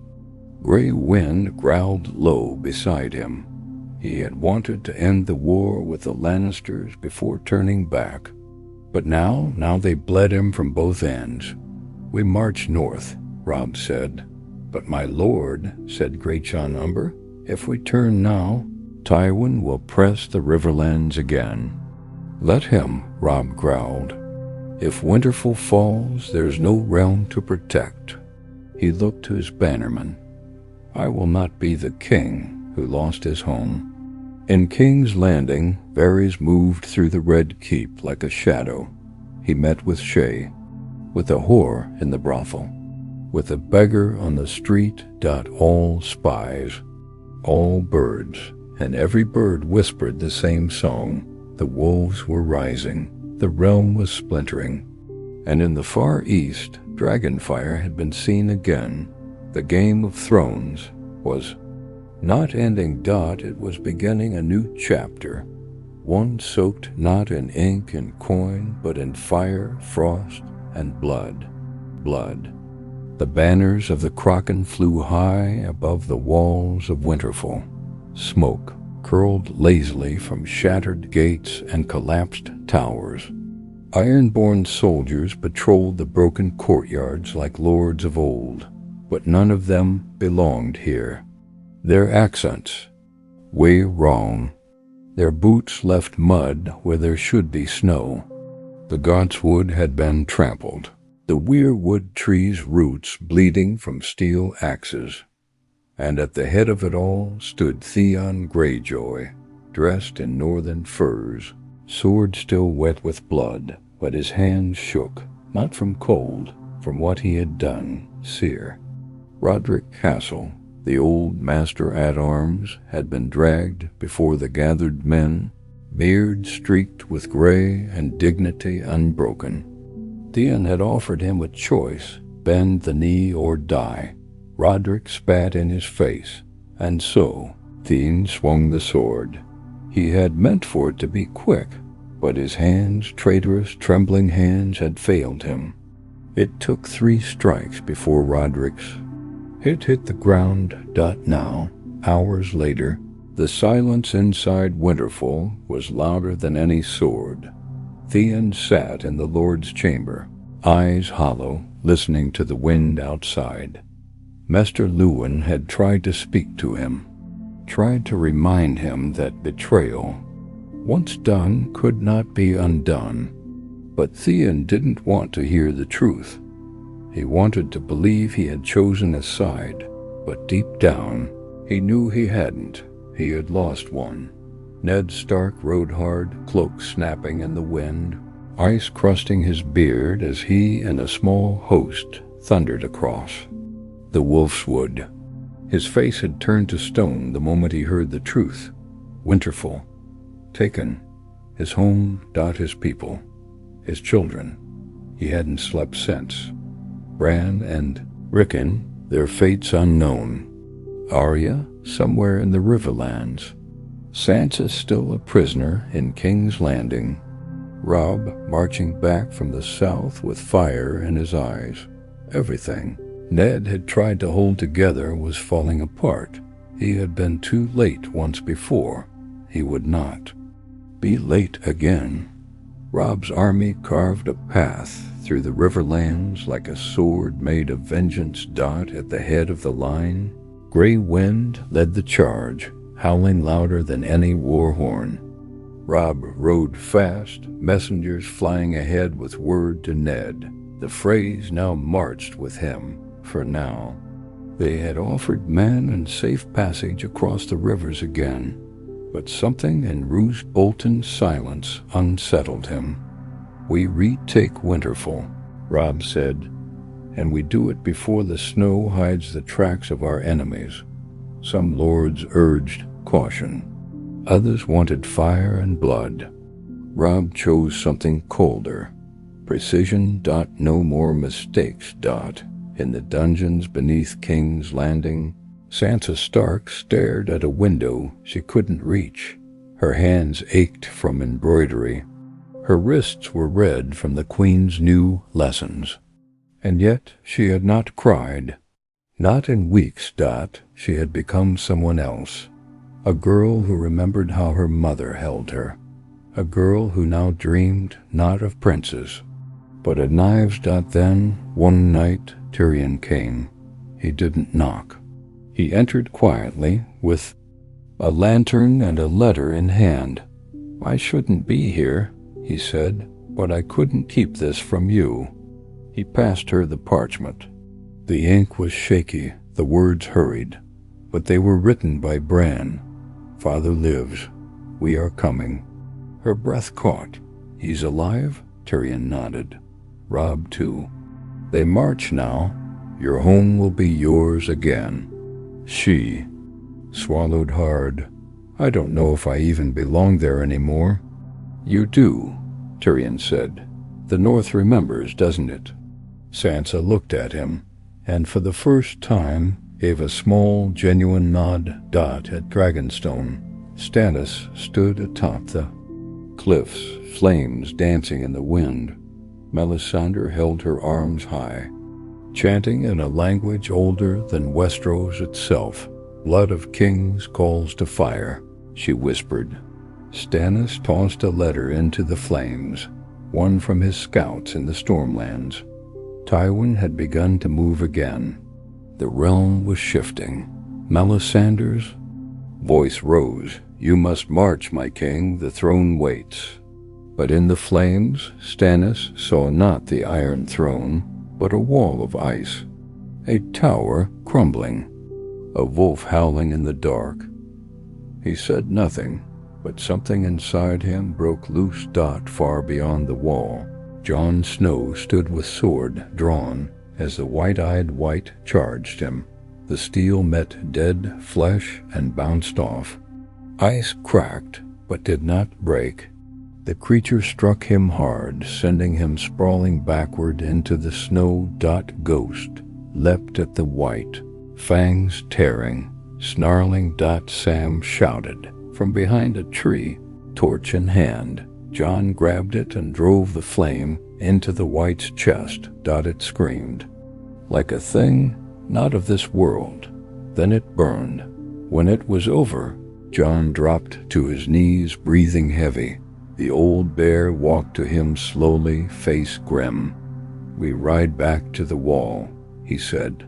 Gray wind growled low beside him. He had wanted to end the war with the Lannisters before turning back. But now they bled him from both ends. "We march north," Robb said. "But my lord," said Great John Umber, "if we turn now, Tywin will press the Riverlands again." "Let him," Robb growled. "If Winterfell falls, there's no realm to protect." He looked to his bannermen. "I will not be the king who lost his home." In King's Landing, Varys moved through the Red Keep like a shadow. He met with Shay, with a whore in the brothel, with a beggar on the street. All spies, all birds, and every bird whispered the same song. The wolves were rising, the realm was splintering, and in the far east, dragonfire had been seen again. The Game of Thrones was not ending. It was beginning a new chapter, one soaked not in ink and coin, but in fire, frost, and blood. The banners of the Kraken flew high above the walls of Winterfell. Smoke curled lazily from shattered gates and collapsed towers. Ironborn soldiers patrolled the broken courtyards like lords of old, but none of them belonged here. Their accents, way wrong. Their boots left mud where there should be snow. The godswood had been trampled, the weirwood trees' roots bleeding from steel axes. And at the head of it all stood Theon Greyjoy, dressed in northern furs, sword still wet with blood, but his hands shook, not from cold, from what he had done. Seer Roderick Castle, the old master-at-arms, had been dragged before the gathered men, beard streaked with gray and dignity unbroken. Theon had offered him a choice, bend the knee or die. Roderick spat in his face, and so Theon swung the sword. He had meant for it to be quick, but his hands, traitorous, trembling hands, had failed him. It took 3 strikes before Roderick's hit the ground. Now, hours later, the silence inside Winterfell was louder than any sword. Theon sat in the Lord's chamber, eyes hollow, listening to the wind outside. Maester Luwin had tried to speak to him. tried to remind him that betrayal, once done, could not be undone. But Theon didn't want to hear the truth. He wanted to believe he had chosen a side, but deep down, he knew he hadn't. He had lost one. Ned Stark rode hard, cloak snapping in the wind, ice crusting his beard as he and a small host thundered across the Wolf's Wood. His face had turned to stone the moment he heard the truth. Winterfell, taken. His home, his people, his children. He hadn't slept since. Bran and Rickon, their fates unknown. Arya, somewhere in the Riverlands. Sansa still a prisoner in King's Landing. Robb marching back from the south with fire in his eyes. Everything Ned had tried to hold together was falling apart. He had been too late once before. He would not be late again. Robb's army carved a path through the Riverlands like a sword made of vengeance. At the head of the line, Grey Wind led the charge, howling louder than any war horn. Robb rode fast, messengers flying ahead with word to Ned. The Freys now marched with him. For now, they had offered men and safe passage across the rivers again, but something in Roose Bolton's silence unsettled him. "We retake Winterfell," Robb said, "and we do it before the snow hides the tracks of our enemies." Some lords urged caution. Others wanted fire and blood. Robb chose something colder. Precision. No more mistakes. In the dungeons beneath King's Landing, Sansa Stark stared at a window she couldn't reach. Her hands ached from embroidery. Her wrists were red from the Queen's new lessons. And yet she had not cried. Not in weeks. She had become someone else. A girl who remembered how her mother held her. A girl who now dreamed not of princes, but of knives. Then, one night, Tyrion came. He didn't knock. He entered quietly, with a lantern and a letter in hand. "I shouldn't be here," he said, "but I couldn't keep this from you." He passed her the parchment. The ink was shaky, the words hurried, but they were written by Bran. "Father lives. We are coming." Her breath caught. "He's alive?" Tyrion nodded. Robb too. "They march now. Your home will be yours again." She swallowed hard. "I don't know if I even belong there anymore." "You do," Tyrion said. "The North remembers, doesn't it?" Sansa looked at him, and for the first time gave a small, genuine nod. At Dragonstone, Stannis stood atop the cliffs, flames dancing in the wind. Melisandre held her arms high, chanting in a language older than Westeros itself. "Blood of kings calls to fire," she whispered. Stannis tossed a letter into the flames, one from his scouts in the Stormlands. Tywin had begun to move again. The realm was shifting. Melisandre's voice rose. "You must march, my king, the throne waits." But in the flames, Stannis saw not the Iron Throne, but a wall of ice, a tower crumbling, a wolf howling in the dark. He said nothing, but something inside him broke loose. Far beyond the wall, Jon Snow stood with sword drawn as the white-eyed White charged him. The steel met dead flesh and bounced off. Ice cracked, but did not break. The creature struck him hard, sending him sprawling backward into the snow. Ghost leapt at the White, fangs tearing, snarling. Sam shouted from behind a tree, torch in hand. Jon grabbed it and drove the flame into the White's chest. It screamed, like a thing not of this world. Then it burned. When it was over, Jon dropped to his knees, breathing heavy. The old bear walked to him slowly, face grim. "We ride back to the wall," he said.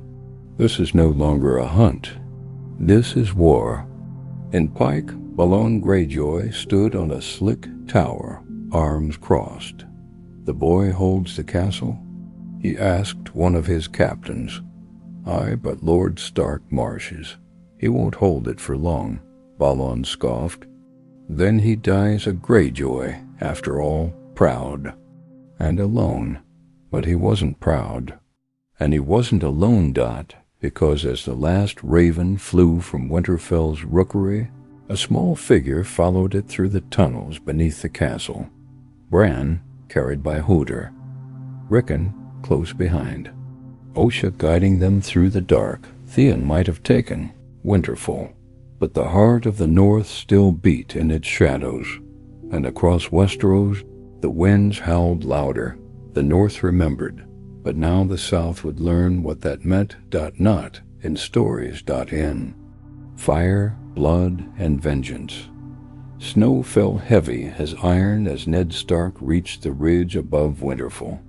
"This is no longer a hunt. This is war." In Pike, Balon Greyjoy stood on a slick tower, arms crossed. "The boy holds the castle?" he asked one of his captains. "Aye, but Lord Stark marshes. He won't hold it for long," Balon scoffed. "Then he dies a Greyjoy, after all, proud. And alone." But he wasn't proud. And he wasn't alone, Dot, because as the last raven flew from Winterfell's rookery, a small figure followed it through the tunnels beneath the castle. Bran, carried by Hodor. Rickon, close behind. Osha guiding them through the dark. Theon might have taken Winterfell, but the heart of the North still beat in its shadows, and across Westeros the winds howled louder. The North remembered, but now the South would learn what that meant. Not in stories. In fire, blood, and vengeance. Snow fell heavy as iron as Ned Stark reached the ridge above Winterfell.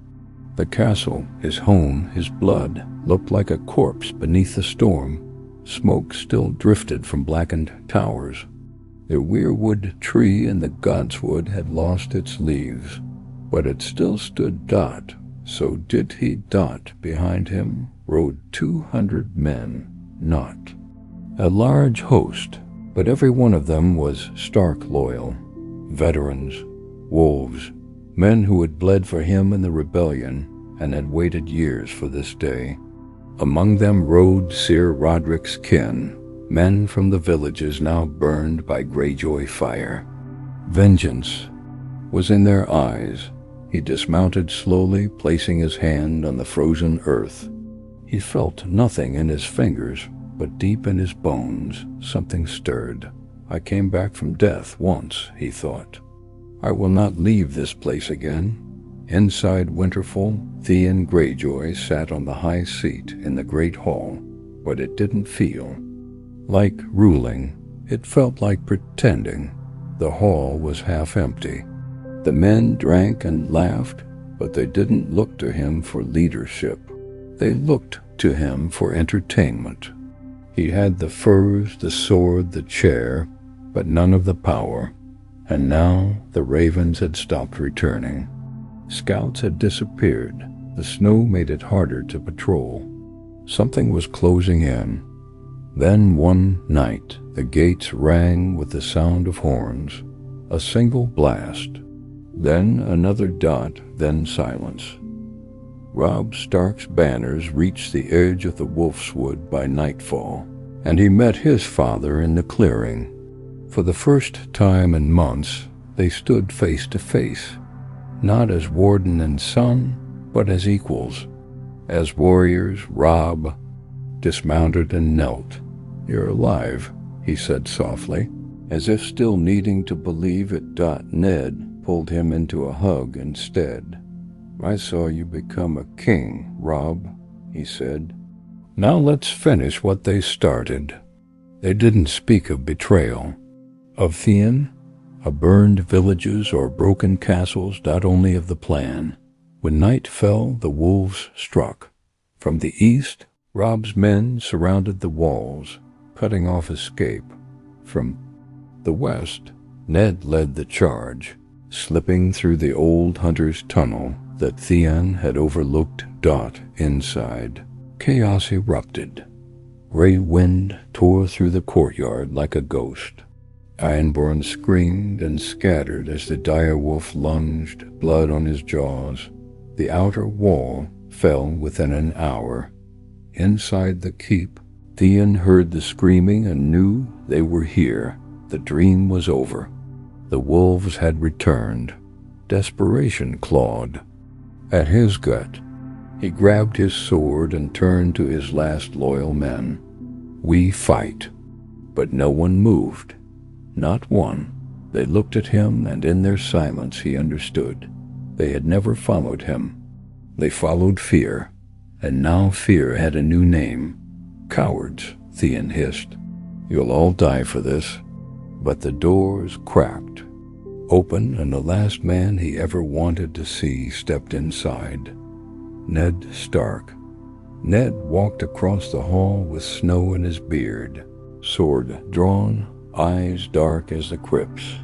The castle, his home, his blood, looked like a corpse beneath the storm. Smoke still drifted from blackened towers. The weirwood tree in the godswood had lost its leaves, but it still stood. So did he. Behind him rode 200 men, not a large host, but every one of them was Stark loyal. Veterans, wolves, men who had bled for him in the rebellion and had waited years for this day. Among them rode Ser Roderick's kin, men from the villages now burned by Greyjoy fire. Vengeance was in their eyes. He dismounted slowly, placing his hand on the frozen earth. He felt nothing in his fingers, but deep in his bones something stirred. "I came back from death once," he thought. "I will not leave this place again." Inside Winterfell, Theon Greyjoy sat on the high seat in the great hall, but it didn't feel like ruling. It felt like pretending. The hall was half empty. The men drank and laughed, but they didn't look to him for leadership. They looked to him for entertainment. He had the furs, the sword, the chair, but none of the power. And now the ravens had stopped returning. Scouts had disappeared. The snow made it harder to patrol. Something was closing in. Then one night the gates rang with the sound of horns. A single blast. Then another. Then silence. Robb Stark's banners reached the edge of the Wolfswood by nightfall, and he met his father in the clearing. For the first time in months, they stood face to face, not as warden and son, but as equals. As warriors, Robb dismounted and knelt. "You're alive," he said softly, as if still needing to believe it. Ned pulled him into a hug instead. "I saw you become a king, Robb," he said. "Now let's finish what they started." They didn't speak of betrayal, of Theon, of burned villages or broken castles, only of the plan. When night fell, the wolves struck. From the east, Robb's men surrounded the walls, cutting off escape. From the west, Ned led the charge, slipping through the old hunter's tunnel that Theon had overlooked. Inside, chaos erupted. Grey wind tore through the courtyard like a ghost. Ironborn screamed and scattered as the direwolf lunged, blood on his jaws. The outer wall fell within an hour. Inside the keep, Theon heard the screaming and knew they were here. The dream was over. The wolves had returned. Desperation clawed at his gut. He grabbed his sword and turned to his last loyal men. "We fight." But no one moved. Not one. They looked at him, and in their silence he understood. They had never followed him. They followed fear, and now fear had a new name. "Cowards," Theon hissed. "You'll all die for this." But the doors cracked open, and the last man he ever wanted to see stepped inside. Ned Stark. Ned walked across the hall with snow in his beard, sword drawn, eyes dark as the crypts.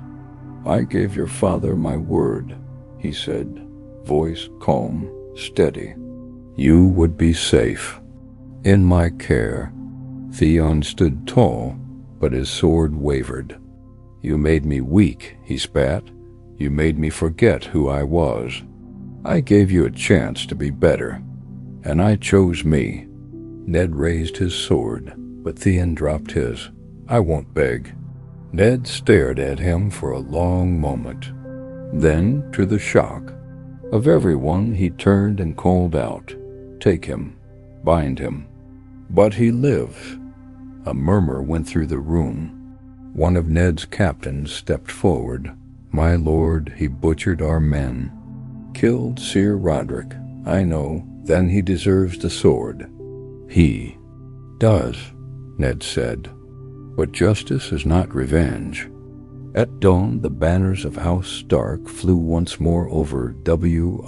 "I gave your father my word," he said, voice calm, steady. "You would be safe. In my care." Theon stood tall, but his sword wavered. "You made me weak," he spat. "You made me forget who I was. I gave you a chance to be better, and I chose me." Ned raised his sword, but Theon dropped his. "I won't beg." Ned stared at him for a long moment. Then, to the shock of everyone, he turned and called out, "Take him, bind him." "But he lives." A murmur went through the room. One of Ned's captains stepped forward. "My lord, he butchered our men. Killed Sir Roderick. I know. Then he deserves the sword." "He does," Ned said. "But justice is not revenge." At dawn, the banners of House Stark flew once more over Winterfell.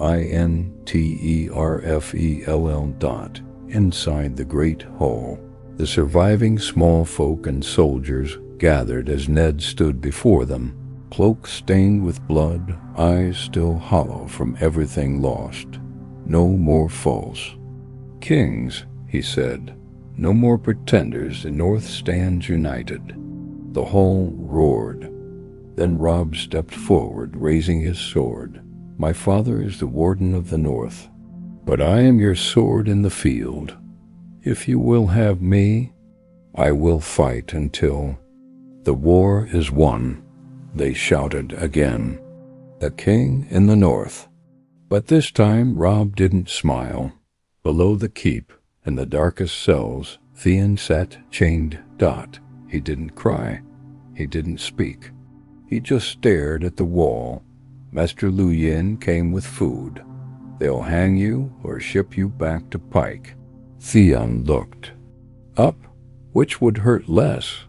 Inside the great hall, the surviving small folk and soldiers gathered as Ned stood before them, cloaks stained with blood, eyes still hollow from everything lost. "No more false kings," he said. "No more pretenders. The North stands united." The hall roared. Then Robb stepped forward, raising his sword. "My father is the warden of the North, but I am your sword in the field. If you will have me, I will fight until the war is won." They shouted again, "The king in the North." But this time Robb didn't smile. Below the keep, in the darkest cells, Theon sat chained. He didn't cry. He didn't speak. He just stared at the wall. Master Luyin came with food. "They'll hang you or ship you back to Pike." Theon looked up. Which would hurt less?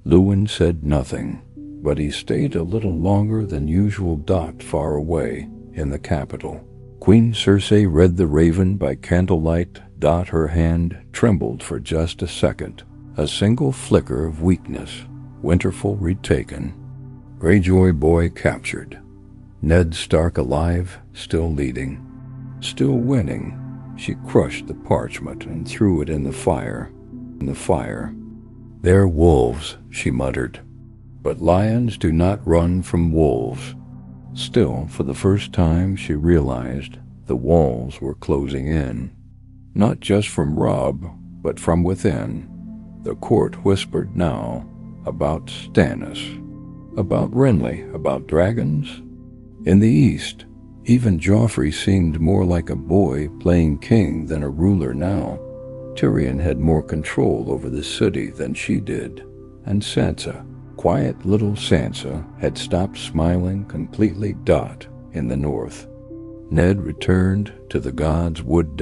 Luyin said nothing, but he stayed a little longer than usual. Far away, in the capital, Queen Cersei read The Raven by candlelight. Her hand trembled for just a second. A single flicker of weakness. Winterfell retaken. Greyjoy boy captured. Ned Stark alive, still leading, still winning. She crushed the parchment and threw it in the fire. "They're wolves," she muttered. "But lions do not run from wolves." Still, for the first time, she realized the walls were closing in. Not just from Robb, but from within. The court whispered now about Stannis, about Renly, about dragons. In the east, even Joffrey seemed more like a boy playing king than a ruler now. Tyrion had more control over the city than she did. And Sansa, quiet little Sansa, had stopped smiling completely. In the north, Ned returned to the God's Wood.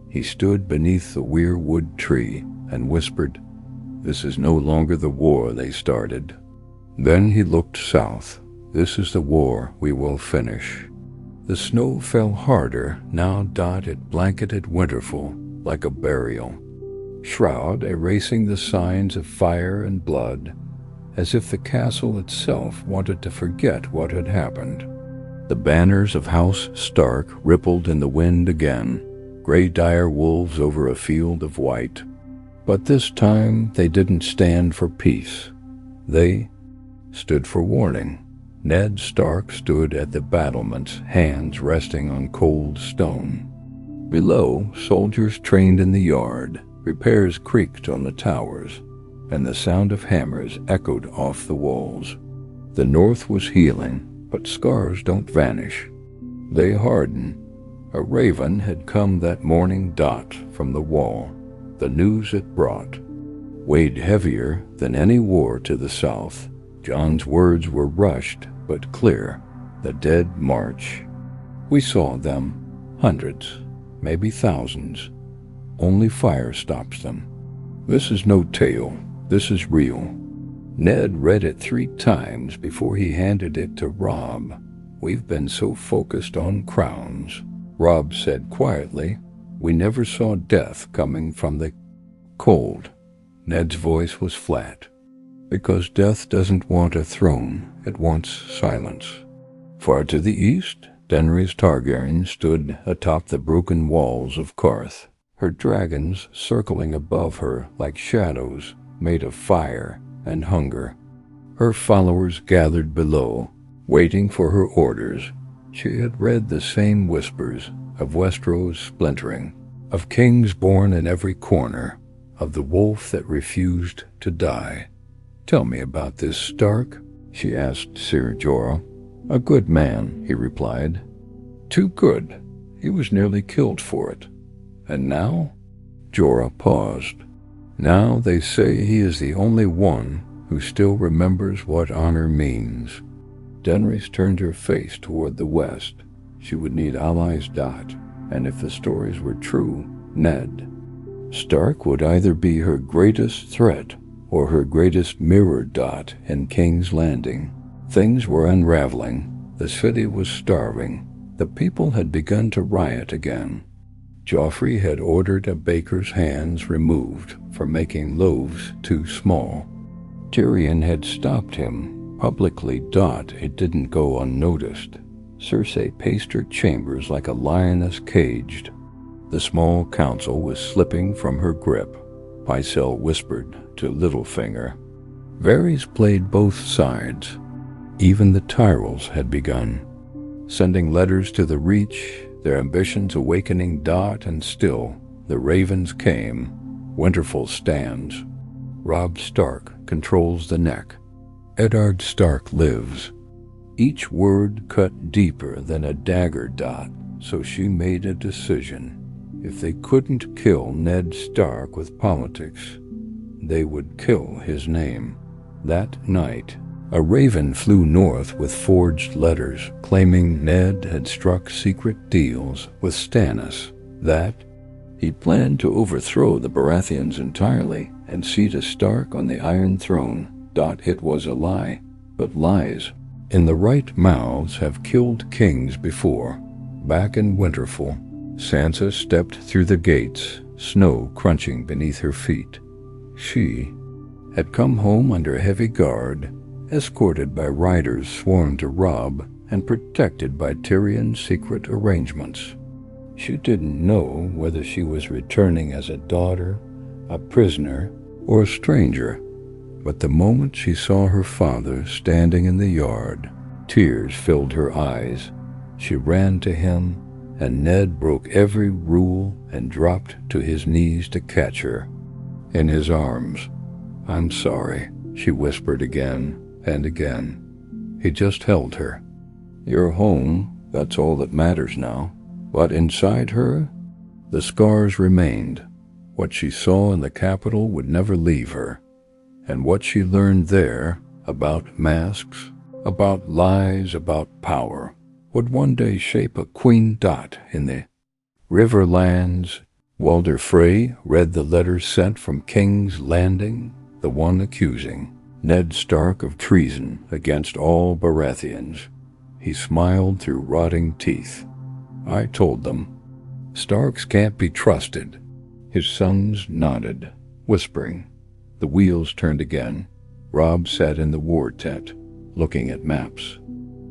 He stood beneath the weirwood tree and whispered, "This is no longer the war they started." Then he looked south. "This is the war we will finish." The snow fell harder now. It blanketed Winterfell like a burial shroud, erasing the signs of fire and blood, as if the castle itself wanted to forget what had happened. The banners of House Stark rippled in the wind again, gray dire wolves over a field of white. But this time they didn't stand for peace. They stood for warning. Ned Stark stood at the battlements, hands resting on cold stone. Below, soldiers trained in the yard. Repairs creaked on the towers, and the sound of hammers echoed off the walls. The North was healing, but scars don't vanish. They harden. A raven had come that morning. From the wall. The news it brought weighed heavier than any war to the south. Jon's words were rushed but clear. The dead march. We saw them. Hundreds, maybe thousands. Only fire stops them. This is no tale. This is real. Ned read it 3 times before he handed it to Robb. "We've been so focused on crowns," Robb said quietly. "We never saw death coming from the cold." Ned's voice was flat. Because death doesn't want a throne, it wants silence. Far to the east, Daenerys Targaryen stood atop the broken walls of Qarth, her dragons circling above her like shadows made of fire and hunger. Her followers gathered below, waiting for her orders. She had read the same whispers of Westeros splintering, of kings born in every corner, of the wolf that refused to die. "Tell me about this Stark," she asked Ser Jorah. "A good man," he replied. "Too good. He was nearly killed for it. And now?" Jorah paused. "Now they say he is the only one who still remembers what honor means." Daenerys turned her face toward the west. She would need allies. And if the stories were true, Ned Stark would either be her greatest threat or her greatest mirror. In King's Landing, things were unraveling. The city was starving. The people had begun to riot again. Joffrey had ordered a baker's hands removed for making loaves too small. Tyrion had stopped him publicly. It didn't go unnoticed. Cersei paced her chambers like a lioness caged. The small council was slipping from her grip. Pycelle whispered to Littlefinger. Varys played both sides. Even the Tyrells had begun, sending letters to the Reach, their ambitions awakening. And still, the ravens came. Winterfell stands. Robb Stark controls the neck. Eddard Stark lives. Each word cut deeper than a dagger. So she made a decision. If they couldn't kill Ned Stark with politics, they would kill his name. That night, a raven flew north with forged letters claiming Ned had struck secret deals with Stannis, that he planned to overthrow the Baratheons entirely and seat a Stark on the Iron Throne. It was a lie, but lies in the right mouths have killed kings before. Back in Winterfell, Sansa stepped through the gates, snow crunching beneath her feet. She had come home under heavy guard, escorted by riders sworn to Robb and protected by Tyrion's secret arrangements. She didn't know whether she was returning as a daughter, a prisoner, or a stranger. But the moment she saw her father standing in the yard, tears filled her eyes. She ran to him, and Ned broke every rule and dropped to his knees to catch her in his arms. "I'm sorry," she whispered again and again. He just held her. "You're home, that's all that matters now." But inside her, the scars remained. What she saw in the capital would never leave her. And what she learned there, about masks, about lies, about power, would one day shape a queen. In the Riverlands, Walder Frey read the letters sent from King's Landing, the one accusing Ned Stark of treason against all Baratheons. He smiled through rotting teeth. "I told them. Starks can't be trusted." His sons nodded, whispering. The wheels turned again. Robb sat in the war tent, looking at maps.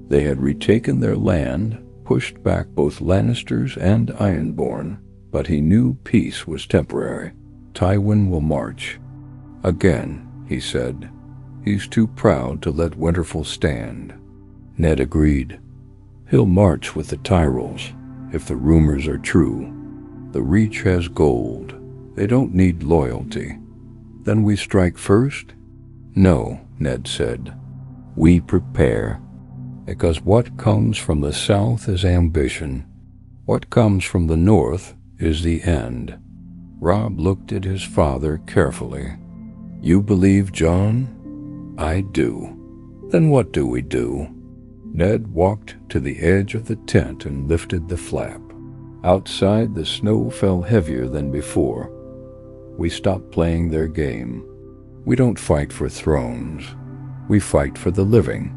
They had retaken their land, pushed back both Lannisters and Ironborn, but he knew peace was temporary. "Tywin will march. Again," he said. "He's too proud to let Winterfell stand." Ned agreed. "He'll march with the Tyrells, if the rumors are true. The Reach has gold. They don't need loyalty." "Then we strike first?" "No," Ned said. "We prepare. Because what comes from the south is ambition. What comes from the north is the end." Robb looked at his father carefully. "You believe Jon?" "I do." "Then what do we do?" Ned walked to the edge of the tent and lifted the flap. Outside, the snow fell heavier than before. "We stop playing their game. We don't fight for thrones. We fight for the living."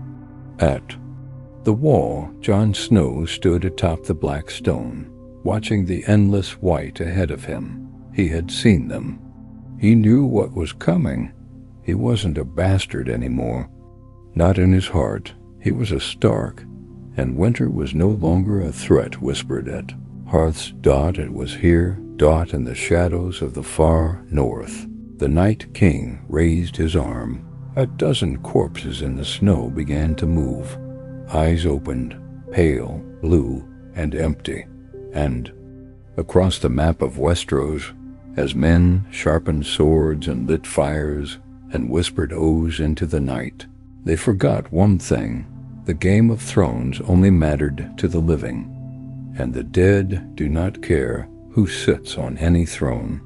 At the wall, Jon Snow stood atop the black stone, watching the endless white ahead of him. He had seen them. He knew what was coming. He wasn't a bastard anymore. Not in his heart. He was a Stark, and winter was no longer a threat whispered at hearth's dot. It was here, dot in the shadows of the far north. The Night King raised his arm. A dozen corpses in the snow began to move. Eyes opened, pale, blue, and empty. And across the map of Westeros, as men sharpened swords and lit fires and whispered oaths into the night, they forgot one thing. The Game of Thrones only mattered to the living, and the dead do not care who sits on any throne.